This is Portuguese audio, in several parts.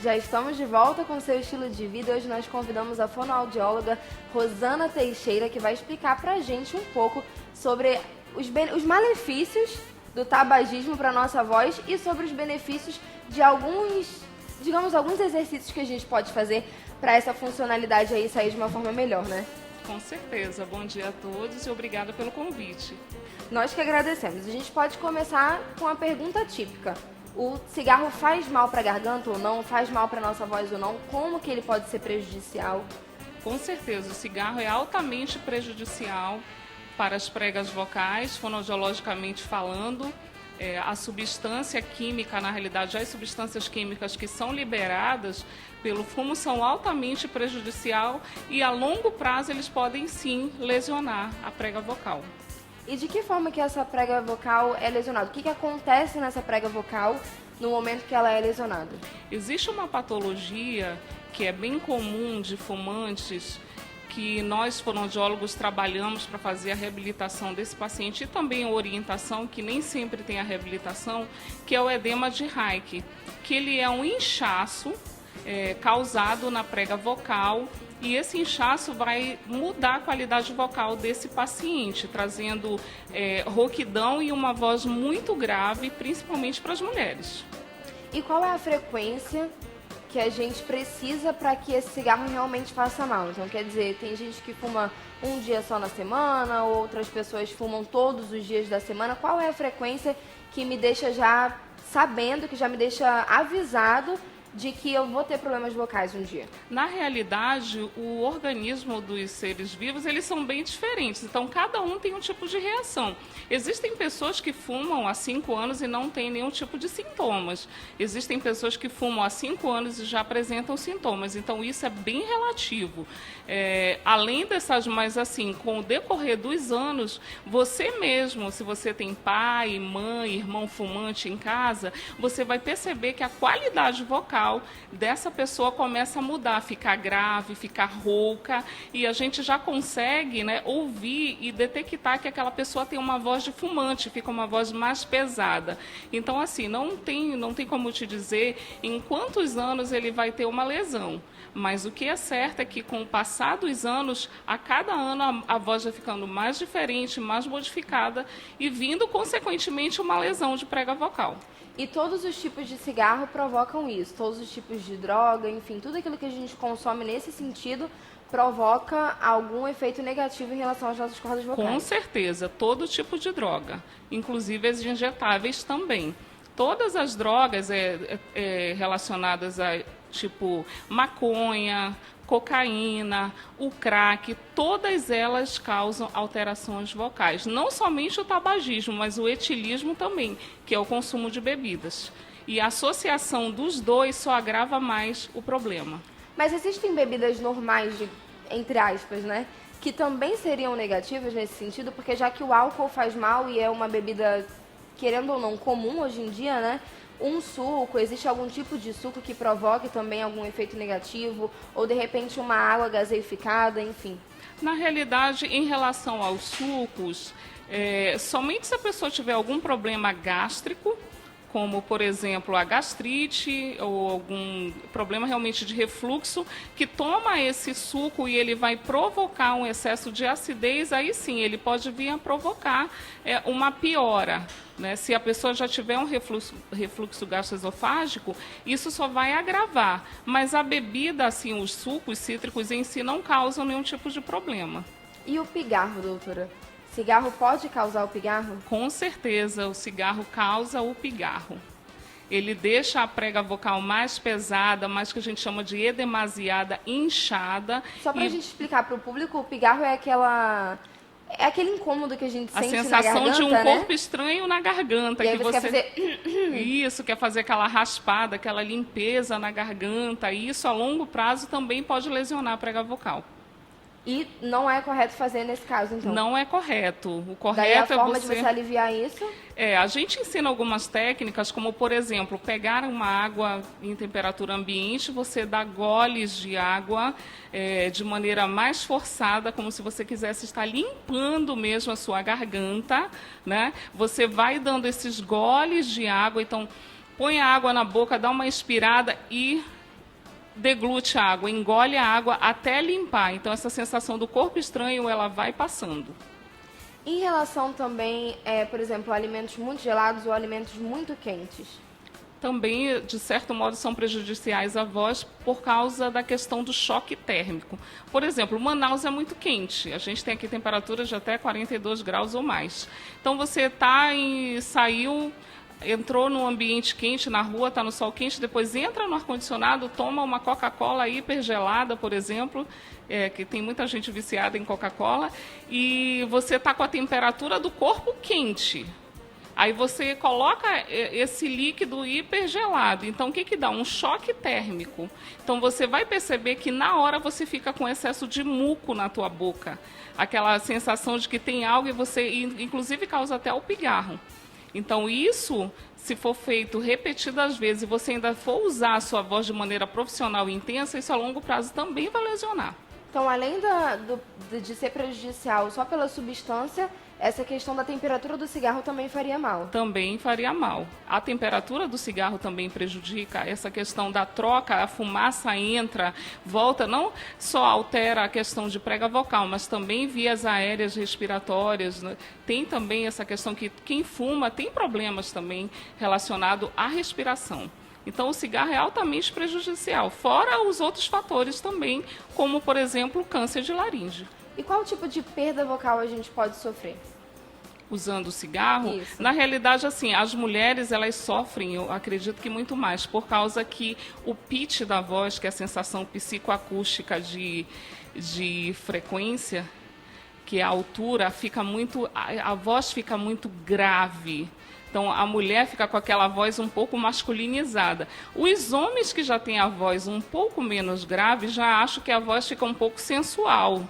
Já estamos de volta com seu estilo de vida. Hoje nós convidamos a fonoaudióloga Rosana Teixeira, que vai explicar pra gente um pouco sobre os malefícios do tabagismo para nossa voz e sobre os benefícios de alguns exercícios que a gente pode fazer para essa funcionalidade aí sair de uma forma melhor, né? Com certeza. Bom dia a todos e obrigada pelo convite. Nós que agradecemos. A gente pode começar com a pergunta típica. O cigarro faz mal para a garganta ou não? Faz mal para a nossa voz ou não? Como que ele pode ser prejudicial? Com certeza, o cigarro é altamente prejudicial para as pregas vocais, fonoaudiologicamente falando. A substância química, na realidade, as substâncias químicas que são liberadas pelo fumo são altamente prejudicial e a longo prazo eles podem sim lesionar a prega vocal. E de que forma que essa prega vocal é lesionada? O que acontece nessa prega vocal no momento que ela é lesionada? Existe uma patologia que é bem comum de fumantes, que nós fonoaudiólogos trabalhamos para fazer a reabilitação desse paciente e também a orientação, que nem sempre tem a reabilitação, que é o edema de Reich, que ele é um inchaço causado na prega vocal. E esse inchaço vai mudar a qualidade vocal desse paciente, trazendo rouquidão e uma voz muito grave, principalmente para as mulheres. E qual é a frequência que a gente precisa para que esse cigarro realmente faça mal? Então, quer dizer, tem gente que fuma um dia só na semana, outras pessoas fumam todos os dias da semana. Qual é a frequência que me deixa já sabendo, que já me deixa avisado de que eu vou ter problemas vocais um dia? Na realidade, o organismo dos seres vivos, eles são bem diferentes. Então, cada um tem um tipo de reação. Existem pessoas que fumam há 5 anos e não têm nenhum tipo de sintomas. Existem pessoas que fumam há 5 anos e já apresentam sintomas. Então, isso é bem relativo. Além dessas, mas assim, com o decorrer dos anos, você mesmo, se você tem pai, mãe, irmão fumante em casa, você vai perceber que a qualidade vocal dessa pessoa começa a mudar, ficar grave, ficar rouca, e a gente já consegue, né, ouvir e detectar que aquela pessoa tem uma voz de fumante, fica uma voz mais pesada. Então, assim, não tem como te dizer em quantos anos ele vai ter uma lesão. Mas o que é certo é que, com o passar dos anos, a cada ano a voz vai ficando mais diferente, mais modificada e vindo, consequentemente, uma lesão de prega vocal. E todos os tipos de cigarro provocam isso, todos os tipos de droga, enfim, tudo aquilo que a gente consome nesse sentido provoca algum efeito negativo em relação às nossas cordas vocais. Com certeza, todo tipo de droga, inclusive as injetáveis também. Todas as drogas relacionadas a tipo maconha, cocaína, o crack, todas elas causam alterações vocais. Não somente o tabagismo, mas o etilismo também, que é o consumo de bebidas. E a associação dos dois só agrava mais o problema. Mas existem bebidas normais, entre aspas, né, que também seriam negativas nesse sentido, porque já que o álcool faz mal e é uma bebida, querendo ou não, comum hoje em dia, né? Um suco, existe algum tipo de suco que provoque também algum efeito negativo? Ou, de repente, uma água gaseificada, enfim? Na realidade, em relação aos sucos, somente se a pessoa tiver algum problema gástrico, como, por exemplo, a gastrite ou algum problema realmente de refluxo, que toma esse suco e ele vai provocar um excesso de acidez, aí sim, ele pode vir a provocar uma piora. Né? Se a pessoa já tiver um refluxo gastroesofágico, isso só vai agravar. Mas a bebida, assim, os sucos cítricos em si não causam nenhum tipo de problema. E o pigarro, doutora? Cigarro pode causar o pigarro? Com certeza, o cigarro causa o pigarro. Ele deixa a prega vocal mais pesada, mais que a gente chama de edemasiada, inchada. Só para a gente explicar para o público, o pigarro é aquele incômodo que a gente sente na garganta, a sensação de um corpo estranho na garganta. E aí que você quer fazer... Isso, quer fazer aquela raspada, aquela limpeza na garganta. E isso, a longo prazo, também pode lesionar a prega vocal. E não é correto fazer nesse caso, então? Não é correto. O correto Daí a forma é você... de você aliviar isso? A gente ensina algumas técnicas, como, por exemplo, pegar uma água em temperatura ambiente, você dá goles de água de maneira mais forçada, como se você quisesse estar limpando mesmo a sua garganta, né? Você vai dando esses goles de água, então põe a água na boca, dá uma inspirada e deglute a água, engole a água até limpar. Então, essa sensação do corpo estranho, ela vai passando. Em relação também, por exemplo, a alimentos muito gelados ou alimentos muito quentes? Também, de certo modo, são prejudiciais à voz por causa da questão do choque térmico. Por exemplo, Manaus é muito quente. A gente tem aqui temperaturas de até 42 graus ou mais. Então, você saiu... entrou num ambiente quente, na rua, está no sol quente, depois entra no ar-condicionado, toma uma Coca-Cola hipergelada, por exemplo, que tem muita gente viciada em Coca-Cola, e você está com a temperatura do corpo quente. Aí você coloca esse líquido hipergelado. Então, o que dá? Um choque térmico. Então, você vai perceber que na hora você fica com excesso de muco na tua boca. Aquela sensação de que tem algo e você, inclusive, causa até o pigarro. Então, isso, se for feito repetidas vezes e você ainda for usar a sua voz de maneira profissional e intensa, isso a longo prazo também vai lesionar. Então, além de ser prejudicial só pela substância, essa questão da temperatura do cigarro também faria mal? Também faria mal. A temperatura do cigarro também prejudica. Essa questão da troca, a fumaça entra, volta, não só altera a questão de prega vocal, mas também vias aéreas respiratórias, né? Tem também essa questão que quem fuma tem problemas também relacionados à respiração. Então, o cigarro é altamente prejudicial, fora os outros fatores também, como, por exemplo, o câncer de laringe. E qual tipo de perda vocal a gente pode sofrer? Usando o cigarro? Isso. Na realidade, assim, as mulheres, elas sofrem, eu acredito que muito mais, por causa que o pitch da voz, que é a sensação psicoacústica de frequência, que é a altura, a voz fica muito grave. Então, a mulher fica com aquela voz um pouco masculinizada. Os homens que já têm a voz um pouco menos grave, já acham que a voz fica um pouco sensual,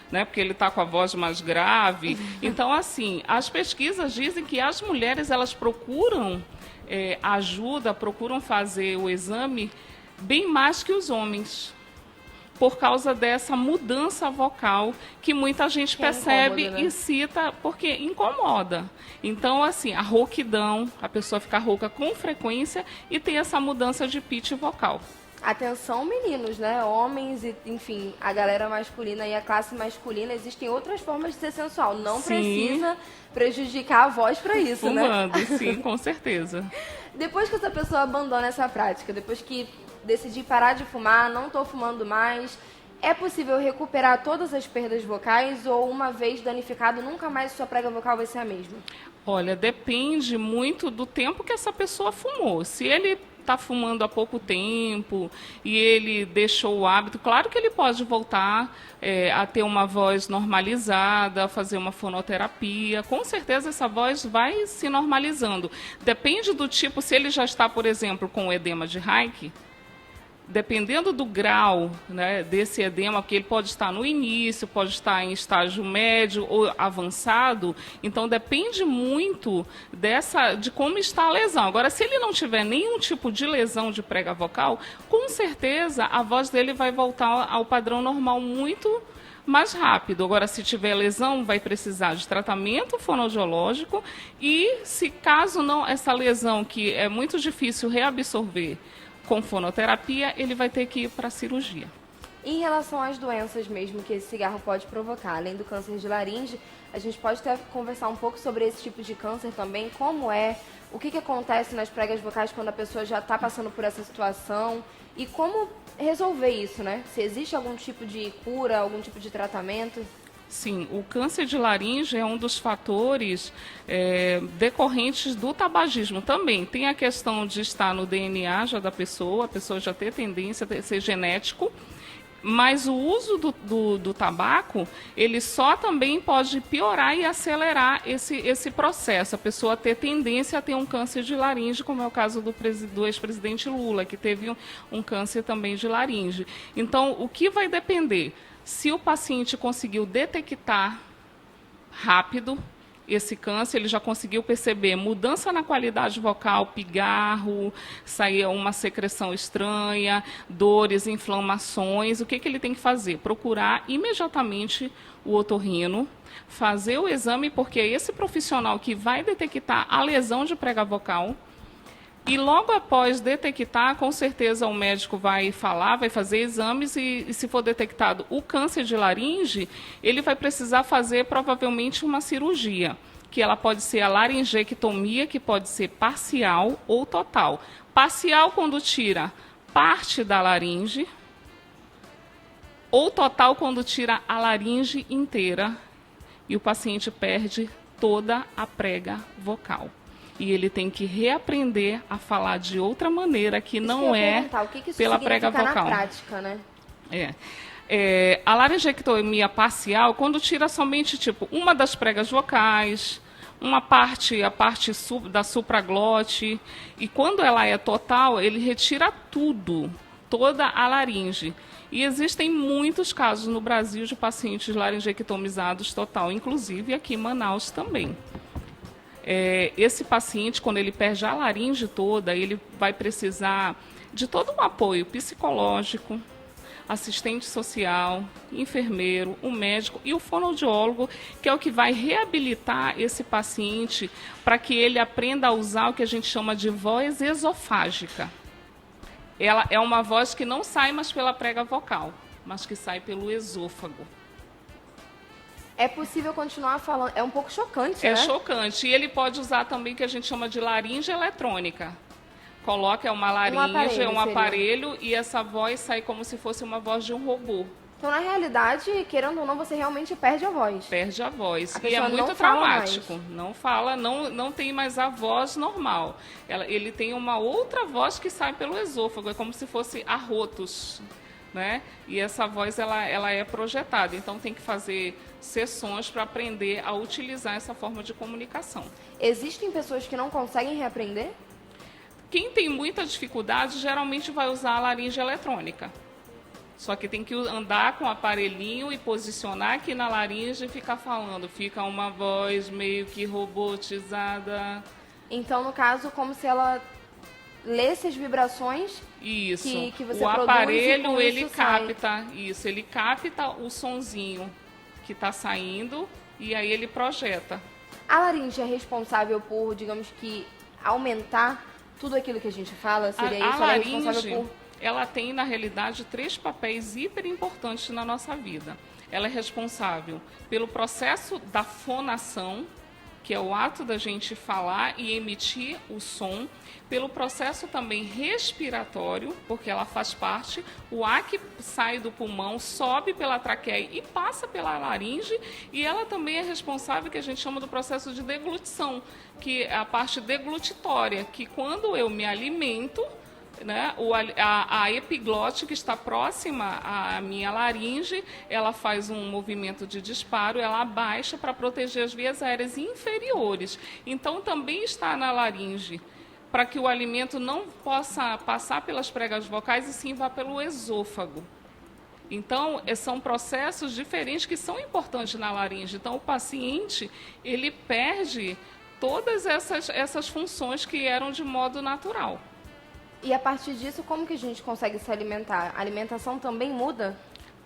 né? Porque ele está com a voz mais grave. Então, assim, as pesquisas dizem que as mulheres, elas procuram ajuda, procuram fazer o exame bem mais que os homens, por causa dessa mudança vocal que muita gente percebe, né? E cita porque incomoda. Então, assim, a rouquidão, a pessoa fica rouca com frequência e tem essa mudança de pitch vocal. Atenção, meninos, né? Homens e, enfim, a galera masculina e a classe masculina, existem outras formas de ser sensual. Não Sim. Precisa prejudicar a voz para isso, Fumando, né? Sim, com certeza. Depois que essa pessoa abandona essa prática, depois que decidi parar de fumar, não estou fumando mais, é possível recuperar todas as perdas vocais ou uma vez danificado, nunca mais sua prega vocal vai ser a mesma? Olha, depende muito do tempo que essa pessoa fumou. Se ele está fumando há pouco tempo e ele deixou o hábito, claro que ele pode voltar a ter uma voz normalizada, fazer uma fonoterapia. Com certeza essa voz vai se normalizando. Depende do tipo, se ele já está, por exemplo, com edema de Reich, dependendo do grau, né, desse edema, porque ele pode estar no início, pode estar em estágio médio ou avançado, então depende muito de como está a lesão. Agora, se ele não tiver nenhum tipo de lesão de prega vocal, com certeza a voz dele vai voltar ao padrão normal muito mais rápido. Agora, se tiver lesão, vai precisar de tratamento fonoaudiológico e, se caso não, essa lesão que é muito difícil reabsorver com fonoterapia, ele vai ter que ir para a cirurgia. Em relação às doenças mesmo que esse cigarro pode provocar, além do câncer de laringe, a gente pode até conversar um pouco sobre esse tipo de câncer também, como o que acontece nas pregas vocais quando a pessoa já está passando por essa situação e como resolver isso, né? Se existe algum tipo de cura, algum tipo de tratamento? Sim, o câncer de laringe é um dos fatores decorrentes do tabagismo também. Tem a questão de estar no DNA já da pessoa, a pessoa já ter tendência a ser genético, mas o uso do tabaco, ele só também pode piorar e acelerar esse processo. A pessoa ter tendência a ter um câncer de laringe, como é o caso do ex-presidente Lula, que teve um câncer também de laringe. Então, o que vai depender? Se o paciente conseguiu detectar rápido esse câncer, ele já conseguiu perceber mudança na qualidade vocal, pigarro, sair uma secreção estranha, dores, inflamações, o que ele tem que fazer? Procurar imediatamente o otorrino, fazer o exame, porque é esse profissional que vai detectar a lesão de prega vocal. E logo após detectar, com certeza o médico vai falar, vai fazer exames e se for detectado o câncer de laringe, ele vai precisar fazer provavelmente uma cirurgia, que ela pode ser a laringectomia, que pode ser parcial ou total. Parcial quando tira parte da laringe, ou total quando tira a laringe inteira e o paciente perde toda a prega vocal. E ele tem que reaprender a falar de outra maneira que não é pela prega vocal. Na prática, né? A laringectomia parcial, quando tira somente tipo uma das pregas vocais, a parte da supraglote, e quando ela é total, ele retira tudo, toda a laringe. E existem muitos casos no Brasil de pacientes laringectomizados total, inclusive aqui em Manaus também. Esse paciente, quando ele perde a laringe toda, ele vai precisar de todo um apoio psicológico, assistente social, enfermeiro, um médico e o fonoaudiólogo, que é o que vai reabilitar esse paciente para que ele aprenda a usar o que a gente chama de voz esofágica. Ela é uma voz que não sai mais pela prega vocal, mas que sai pelo esôfago. É possível continuar falando, é um pouco chocante, né? É chocante. E ele pode usar também o que a gente chama de laringe eletrônica. Coloca uma laringe, um aparelho, e essa voz sai como se fosse uma voz de um robô. Então, na realidade, querendo ou não, você realmente perde a voz. Perde a voz. E é muito traumático. Não fala, não tem mais a voz normal. Ele tem uma outra voz que sai pelo esôfago, é como se fosse arrotos, né? E essa voz ela é projetada, então tem que fazer sessões para aprender a utilizar essa forma de comunicação. Existem pessoas que não conseguem reaprender? Quem tem muita dificuldade geralmente vai usar a laringe eletrônica. Só que tem que andar com o aparelhinho e posicionar aqui na laringe e ficar falando. Fica uma voz meio que robotizada. Então, no caso, como se ela lesse as vibrações. Isso. Que você o produz, aparelho, e ele capta isso, ele capta o sonzinho que está saindo e aí ele projeta. A laringe é responsável por, digamos que, aumentar tudo aquilo que a gente fala? Seria isso? Ela é responsável por... Ela tem, na realidade, 3 papéis hiper importantes na nossa vida. Ela é responsável pelo processo da fonação, que é o ato da gente falar e emitir o som, pelo processo também respiratório, porque ela faz parte, o ar que sai do pulmão sobe pela traqueia e passa pela laringe, e ela também é responsável, que a gente chama do processo de deglutição, que é a parte deglutitória, que quando eu me alimento, né, a epiglote que está próxima à minha laringe, ela faz um movimento de disparo, ela abaixa para proteger as vias aéreas inferiores. Então, também está na laringe, para que o alimento não possa passar pelas pregas vocais e sim vá pelo esôfago. Então, são processos diferentes que são importantes na laringe. Então, o paciente, ele perde todas essas funções que eram de modo natural. E a partir disso, como que a gente consegue se alimentar? A alimentação também muda?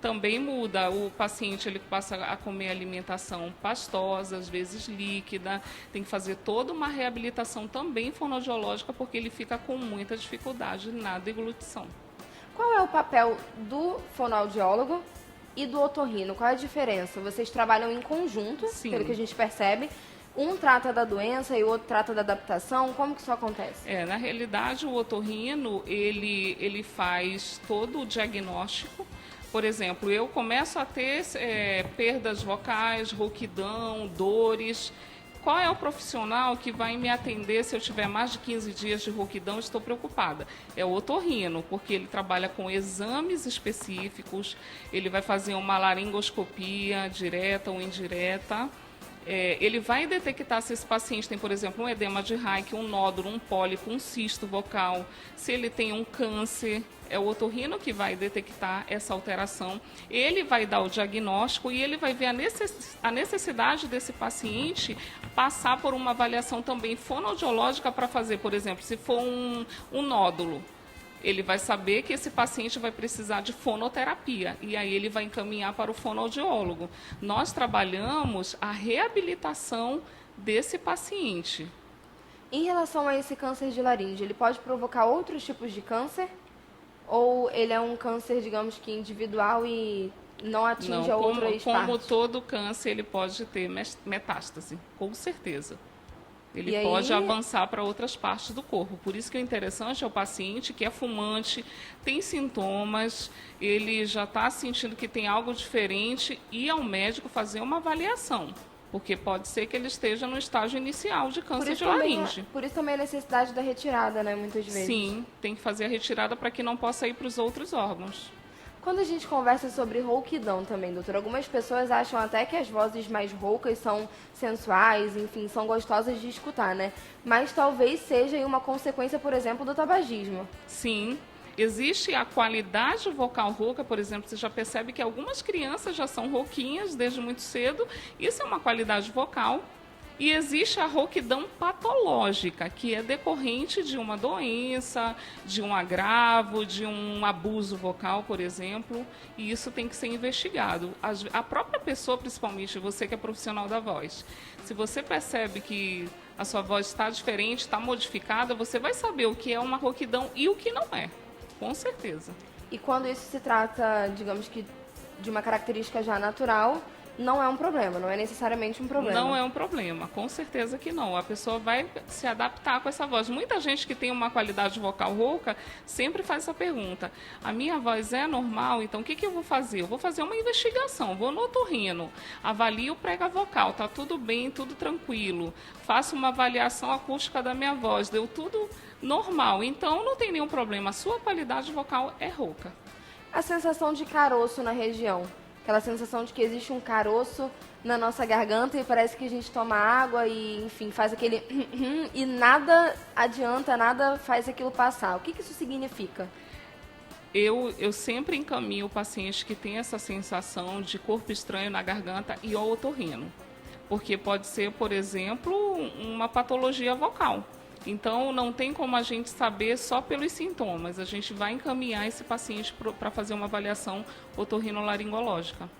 Também muda. O paciente ele passa a comer alimentação pastosa, às vezes líquida. Tem que fazer toda uma reabilitação também fonoaudiológica, porque ele fica com muita dificuldade na deglutição. Qual é o papel do fonoaudiólogo e do otorrino? Qual é a diferença? Vocês trabalham em conjunto, Sim. Pelo que a gente percebe. Um trata da doença e o outro trata da adaptação. Como que isso acontece? Na realidade, o otorrino, ele faz todo o diagnóstico. Por exemplo, eu começo a ter perdas vocais, rouquidão, dores. Qual é o profissional que vai me atender se eu tiver mais de 15 dias de rouquidão e estou preocupada? É o otorrino, porque ele trabalha com exames específicos, ele vai fazer uma laringoscopia direta ou indireta. Ele vai detectar se esse paciente tem, por exemplo, um edema de Reich, um nódulo, um pólipo, um cisto vocal, se ele tem um câncer. É o otorrino que vai detectar essa alteração. Ele vai dar o diagnóstico e ele vai ver a necessidade desse paciente passar por uma avaliação também fonoaudiológica para fazer, por exemplo, se for um nódulo. Ele vai saber que esse paciente vai precisar de fonoterapia e aí ele vai encaminhar para o fonoaudiólogo. Nós trabalhamos a reabilitação desse paciente. Em relação a esse câncer de laringe, ele pode provocar outros tipos de câncer? Ou ele é um câncer, digamos que individual e não atinge outras como partes? todo câncer, ele pode ter metástase, com certeza. Ele E pode aí... avançar para outras partes do corpo. Por isso que o interessante é o paciente que é fumante, tem sintomas, ele já está sentindo que tem algo diferente, ir ao médico fazer uma avaliação. Porque pode ser que ele esteja no estágio inicial de câncer de laringe. Por isso também a necessidade da retirada, né, muitas vezes. Sim, tem que fazer a retirada para que não possa ir para os outros órgãos. Quando a gente conversa sobre rouquidão também, doutor, algumas pessoas acham até que as vozes mais roucas são sensuais, enfim, são gostosas de escutar, né? Mas talvez seja uma consequência, por exemplo, do tabagismo. Sim. Existe a qualidade vocal rouca, por exemplo, você já percebe que algumas crianças já são rouquinhas desde muito cedo, isso é uma qualidade vocal. E existe a rouquidão patológica, que é decorrente de uma doença, de um agravo, de um abuso vocal, por exemplo, e isso tem que ser investigado. A própria pessoa, principalmente você que é profissional da voz, se você percebe que a sua voz está diferente, está modificada, você vai saber o que é uma rouquidão e o que não é, com certeza. E quando isso se trata, digamos que, de uma característica já natural, não é um problema, não é necessariamente um problema. Não é um problema, com certeza que não. A pessoa vai se adaptar com essa voz. Muita gente que tem uma qualidade vocal rouca sempre faz essa pergunta. A minha voz é normal, então o que eu vou fazer? Eu vou fazer uma investigação, vou no otorrino, avalio o prega vocal, tá tudo bem, tudo tranquilo. Faço uma avaliação acústica da minha voz, deu tudo normal, então não tem nenhum problema. A sua qualidade vocal é rouca. A sensação de caroço na região. Aquela sensação de que existe um caroço na nossa garganta e parece que a gente toma água e, enfim, faz aquele e nada adianta, nada faz aquilo passar. O que isso significa? Eu sempre encaminho o paciente que tem essa sensação de corpo estranho na garganta e ao otorrino. Porque pode ser, por exemplo, uma patologia vocal. Então, não tem como a gente saber só pelos sintomas. A gente vai encaminhar esse paciente para fazer uma avaliação otorrinolaringológica.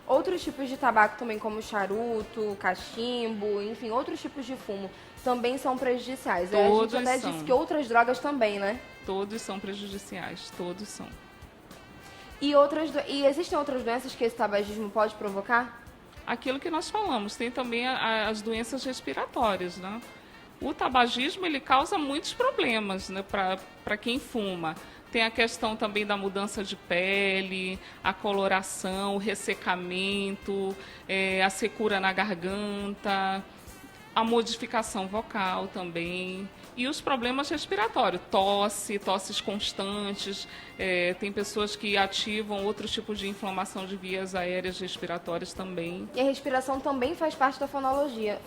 Outros tipos de tabaco também, como charuto, cachimbo, enfim, outros tipos de fumo, também são prejudiciais. Todos a gente até disse que outras drogas também, né? Todos são prejudiciais, todos são. E existem outras doenças que esse tabagismo pode provocar? Aquilo que nós falamos, tem também as doenças respiratórias, né? O tabagismo, ele causa muitos problemas, né, para quem fuma. Tem a questão também da mudança de pele, a coloração, o ressecamento, a secura na garganta, a modificação vocal também. E os problemas respiratórios, tosses constantes, tem pessoas que ativam outros tipos de inflamação de vias aéreas respiratórias também. E a respiração também faz parte da fonologia,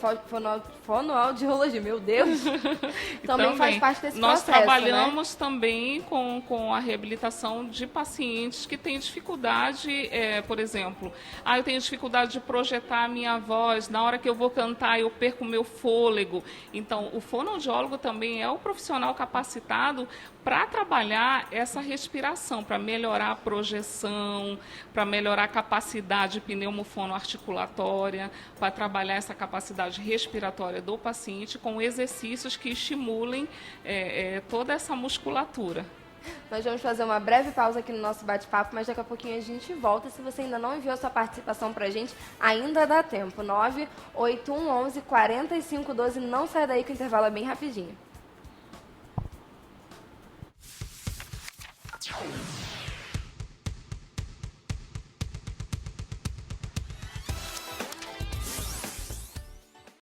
fonoaudiologia, meu Deus! também faz parte desse nós processo, trabalhamos né? também com a reabilitação de pacientes que têm dificuldade, por exemplo, eu tenho dificuldade de projetar a minha voz, na hora que eu vou cantar eu perco o meu fôlego. Então, o fonoaudiólogo também é o profissional capacitado para trabalhar essa respiração, para melhorar a projeção, para melhorar a capacidade pneumofonoarticulatória, para trabalhar essa capacidade respiratória do paciente com exercícios que estimulem toda essa musculatura. Nós vamos fazer uma breve pausa aqui no nosso bate-papo, mas daqui a pouquinho a gente volta. Se você ainda não enviou sua participação pra gente, ainda dá tempo. 98111 4512, não sai daí que o intervalo é bem rapidinho.